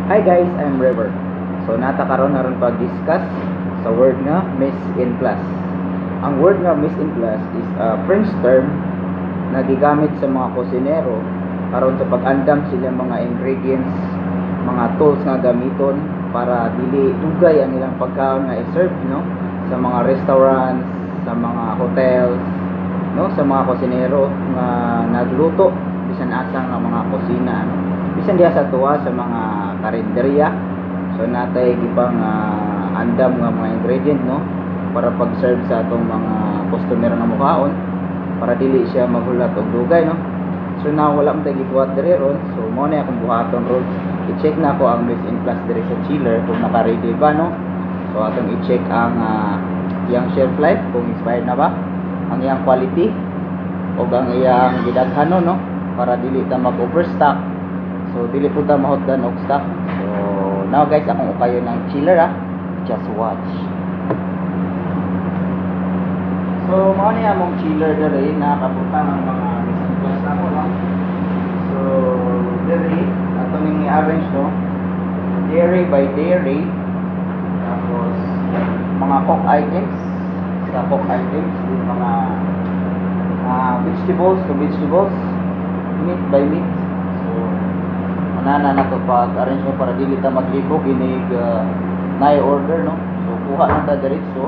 Hi guys, I'm River. So nata karon naron pag-discuss sa word nga miss in class. Ang word nga miss in class is a French term na gigamit sa mga kusinero karon sa pag-andam sila mga ingredients, mga tools nga gamiton para dili dugay ang ilang pagkaon nga i-serve no sa mga restaurants, sa mga hotels, no sa mga kusinero nga nagluto bisan asa nga mga kusina no. Bisan diha sa tuwa sa mga karinderya. So natay gibang andam nga mga ingredient no para pag-serve sa atong mga customer nga mukhaon para dili siya maghulat og dugay no. So na wala man tay gibuhat diri ron. So mo na akong buhaton ron. I-check na ako ang miss in class diri sa chiller kung naka-ready ba no. So atong i-check ang iyang shelf life kung expired na ba, ang iyang quality o ang iyang gidaghan no para dili ta mag-overstock. So dili po ta mahutdan og stock. So now guys, akong ukayo ng chiller just watch. So mao ni among chiller diri nakabutang ang mga recent class nako no. So diri ato ning i-arrange no, dairy by dairy, tapos mga cook items, sa cook items yung mga vegetables to vegetables, meat by meat. So manana na to pag arrange mo para dili ta maglibog inig na order no. So kuha na ta diretso